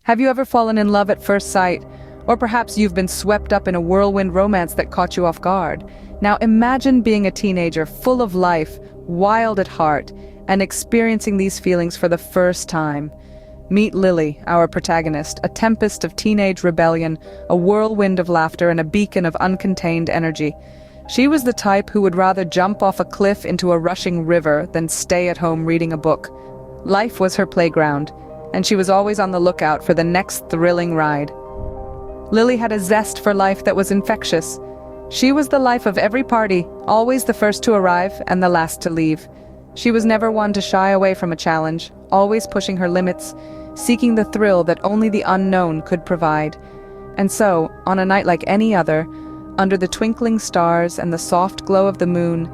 Have you ever fallen in love at first sight? Or perhaps you've been swept up in a whirlwind romance that caught you off guard. Now imagine being a teenager full of life, wild at heart, and experiencing these feelings for the first time. Meet Lily, our protagonist, a tempest of teenage rebellion, a whirlwind of laughter, and a beacon of uncontained energy. She was the type who would rather jump off a cliff into a rushing river than stay at home reading a book. Life was her playground, and she was always on the lookout for the next thrilling ride. Lily had a zest for life that was infectious. She was the life of every party, always the first to arrive and the last to leave. She was never one to shy away from a challenge, always pushing her limits, seeking the thrill that only the unknown could provide. And so, on a night like any other, under the twinkling stars and the soft glow of the moon,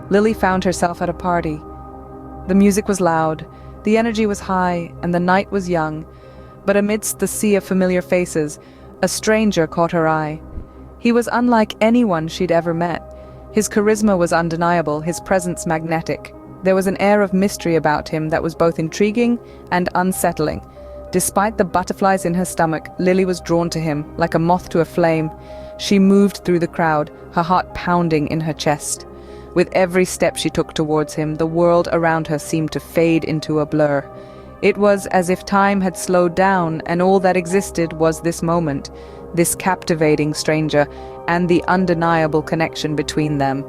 Lily found herself at a party. The music was loud, the energy was high, and the night was young. But amidst the sea of familiar faces, a stranger caught her eye. He was unlike anyone she'd ever met. His charisma was undeniable, his presence magnetic. There was an air of mystery about him that was both intriguing and unsettling. Despite the butterflies in her stomach, Lily was drawn to him, like a moth to a flame. She moved through the crowd, her heart pounding in her chest. With every step she took towards him, the world around her seemed to fade into a blur. It was as if time had slowed down, and all that existed was this moment, this captivating stranger, and the undeniable connection between them.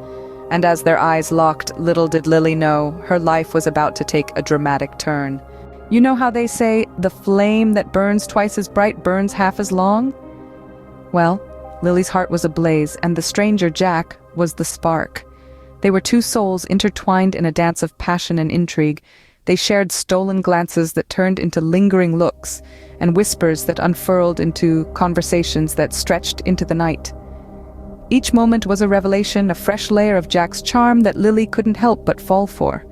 And as their eyes locked, little did Lily know, her life was about to take a dramatic turn. You know how they say, the flame that burns twice as bright burns half as long? Well, Lily's heart was ablaze, and the stranger, Jack, was the spark. They were two souls intertwined in a dance of passion and intrigue. They shared stolen glances that turned into lingering looks, and whispers that unfurled into conversations that stretched into the night. Each moment was a revelation, a fresh layer of Jack's charm that Lily couldn't help but fall for.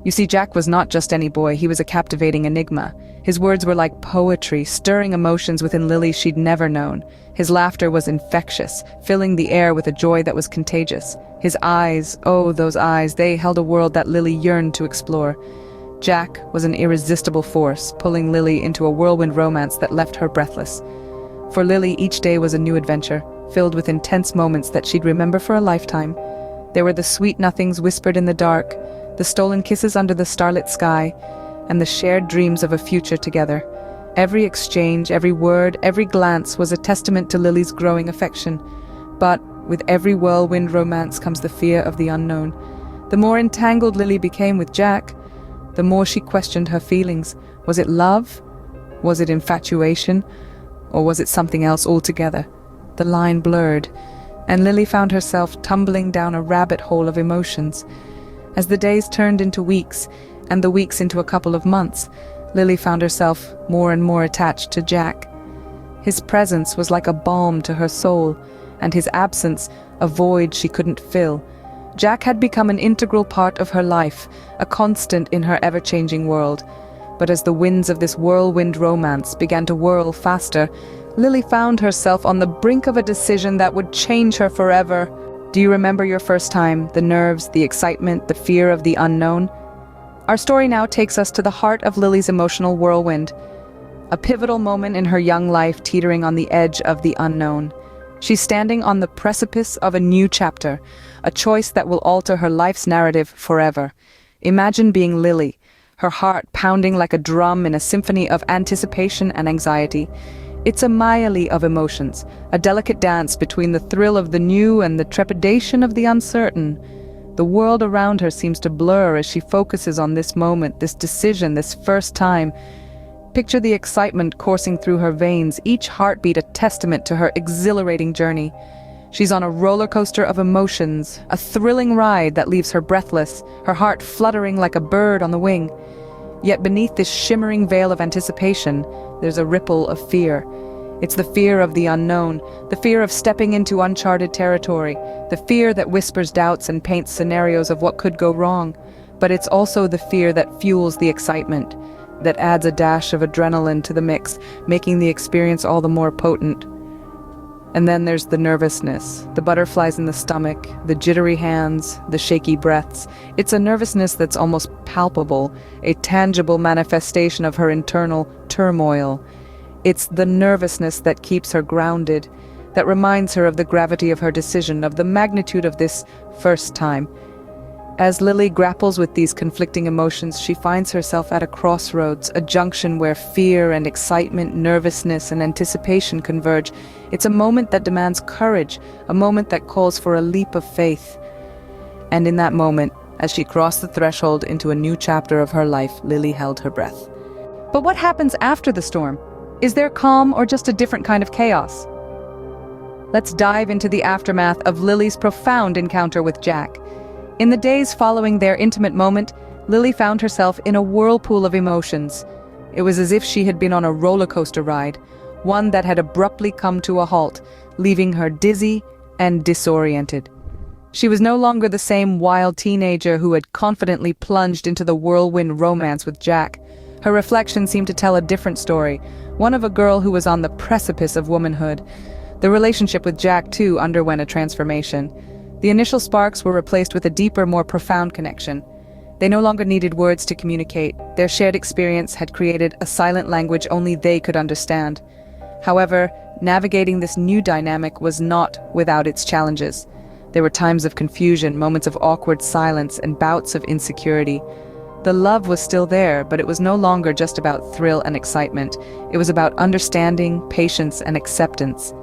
You see, Jack was not just any boy, he was a captivating enigma. His words were like poetry, stirring emotions within Lily she'd never known. His laughter was infectious, filling the air with a joy that was contagious. His eyes, oh, those eyes, they held a world that Lily yearned to explore. Jack was an irresistible force, pulling Lily into a whirlwind romance that left her breathless. For Lily, each day was a new adventure, filled with intense moments that she'd remember for a lifetime. There were the sweet nothings whispered in the dark, the stolen kisses under the starlit sky, and the shared dreams of a future together. Every exchange, every word, every glance was a testament to Lily's growing affection. But with every whirlwind romance comes the fear of the unknown. The more entangled Lily became with Jack, the more she questioned her feelings. Was it love? Was it infatuation? Or was it something else altogether? The line blurred, and Lily found herself tumbling down a rabbit hole of emotions. As the days turned into weeks, and the weeks into a couple of months, Lily found herself more and more attached to Jack. His presence was like a balm to her soul, and his absence a void she couldn't fill. Jack had become an integral part of her life, a constant in her ever-changing world. But as the winds of this whirlwind romance began to whirl faster, Lily found herself on the brink of a decision that would change her forever. Do you remember your first time, the nerves, the excitement, the fear of the unknown? Our story now takes us to the heart of Lily's emotional whirlwind, a pivotal moment in her young life teetering on the edge of the unknown. She's standing on the precipice of a new chapter, a choice that will alter her life's narrative forever. Imagine being Lily, her heart pounding like a drum in a symphony of anticipation and anxiety. It's a medley of emotions, a delicate dance between the thrill of the new and the trepidation of the uncertain. The world around her seems to blur as she focuses on this moment, this decision, this first time. Picture the excitement coursing through her veins, each heartbeat a testament to her exhilarating journey. She's on a roller coaster of emotions, a thrilling ride that leaves her breathless, her heart fluttering like a bird on the wing. Yet beneath this shimmering veil of anticipation, there's a ripple of fear. It's the fear of the unknown, the fear of stepping into uncharted territory, the fear that whispers doubts and paints scenarios of what could go wrong. But it's also the fear that fuels the excitement, that adds a dash of adrenaline to the mix, making the experience all the more potent. And then there's the nervousness, the butterflies in the stomach, the jittery hands, the shaky breaths. It's a nervousness that's almost palpable, a tangible manifestation of her internal turmoil. It's the nervousness that keeps her grounded, that reminds her of the gravity of her decision, of the magnitude of this first time. As Lily grapples with these conflicting emotions, she finds herself at a crossroads, a junction where fear and excitement, nervousness and anticipation converge. It's a moment that demands courage, a moment that calls for a leap of faith. And in that moment, as she crossed the threshold into a new chapter of her life, Lily held her breath. But what happens after the storm? Is there calm or just a different kind of chaos? Let's dive into the aftermath of Lily's profound encounter with Jack. In the days following their intimate moment, Lily found herself in a whirlpool of emotions. It was as if she had been on a roller coaster ride, one that had abruptly come to a halt, leaving her dizzy and disoriented. She was no longer the same wild teenager who had confidently plunged into the whirlwind romance with Jack. Her reflection seemed to tell a different story, one of a girl who was on the precipice of womanhood. The relationship with Jack, too, underwent a transformation. The initial sparks were replaced with a deeper, more profound connection. They no longer needed words to communicate. Their shared experience had created a silent language only they could understand. However, navigating this new dynamic was not without its challenges. There were times of confusion, moments of awkward silence, and bouts of insecurity. The love was still there, but it was no longer just about thrill and excitement. It was about understanding, patience, and acceptance.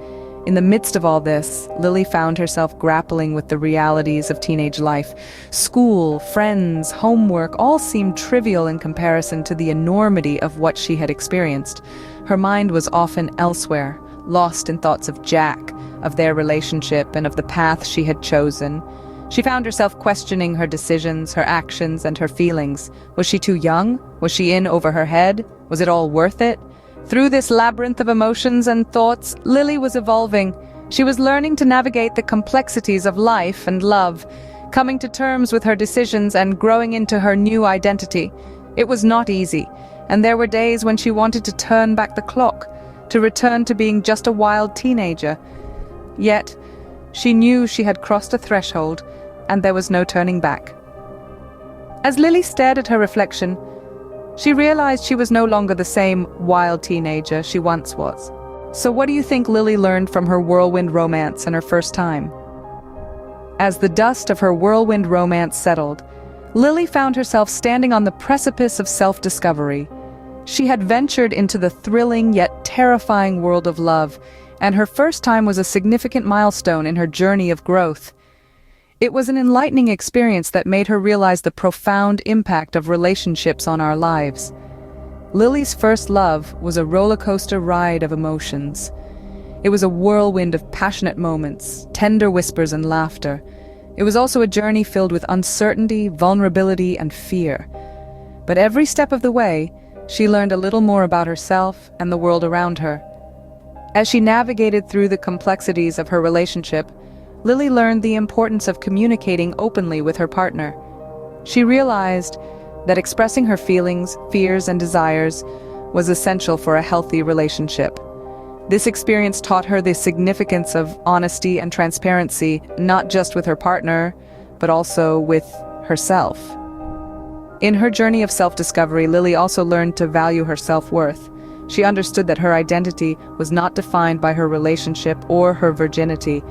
In the midst of all this, Lily found herself grappling with the realities of teenage life. School, friends, homework all seemed trivial in comparison to the enormity of what she had experienced. Her mind was often elsewhere, lost in thoughts of Jack, of their relationship, and of the path she had chosen. She found herself questioning her decisions, her actions, and her feelings. Was she too young? Was she in over her head? Was it all worth it? Through this labyrinth of emotions and thoughts, Lily was evolving. She was learning to navigate the complexities of life and love, coming to terms with her decisions and growing into her new identity. It was not easy, and there were days when she wanted to turn back the clock, to return to being just a wild teenager. Yet, she knew she had crossed a threshold, and there was no turning back. As Lily stared at her reflection, she realized she was no longer the same wild teenager she once was. So what do you think Lily learned from her whirlwind romance and her first time? As the dust of her whirlwind romance settled, Lily found herself standing on the precipice of self-discovery. She had ventured into the thrilling yet terrifying world of love, and her first time was a significant milestone in her journey of growth. It was an enlightening experience that made her realize the profound impact of relationships on our lives. Lily's first love was a roller coaster ride of emotions. It was a whirlwind of passionate moments, tender whispers and laughter. It was also a journey filled with uncertainty, vulnerability, and fear. But every step of the way, she learned a little more about herself and the world around her. As she navigated through the complexities of her relationship, Lily learned the importance of communicating openly with her partner. She realized that expressing her feelings, fears, and desires was essential for a healthy relationship. This experience taught her the significance of honesty and transparency, not just with her partner, but also with herself. In her journey of self-discovery, Lily also learned to value her self-worth. She understood that her identity was not defined by her relationship or her virginity.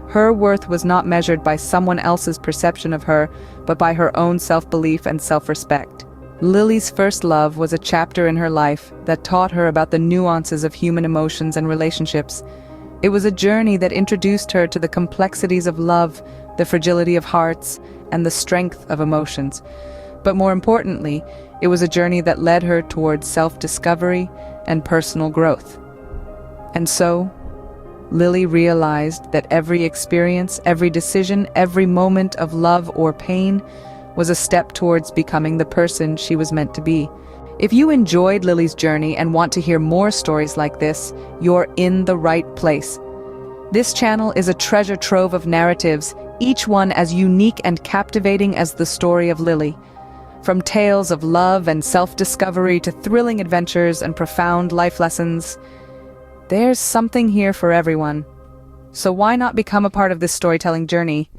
Her worth was not measured by someone else's perception of her, but by her own self-belief and self-respect. Lily's first love was a chapter in her life that taught her about the nuances of human emotions and relationships. It was a journey that introduced her to the complexities of love, the fragility of hearts, and the strength of emotions. But more importantly, it was a journey that led her towards self-discovery and personal growth. And so, Lily realized that every experience, every decision, every moment of love or pain was a step towards becoming the person she was meant to be. If you enjoyed Lily's journey and want to hear more stories like this, you're in the right place. This channel is a treasure trove of narratives, each one as unique and captivating as the story of Lily. From tales of love and self-discovery to thrilling adventures and profound life lessons, there's something here for everyone. So why not become a part of this storytelling journey?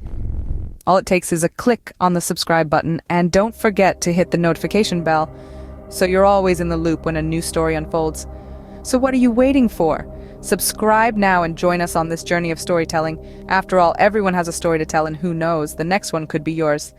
All it takes is a click on the subscribe button, and don't forget to hit the notification bell so you're always in the loop when a new story unfolds. So what are you waiting for? Subscribe now and join us on this journey of storytelling. After all, everyone has a story to tell, and who knows, the next one could be yours.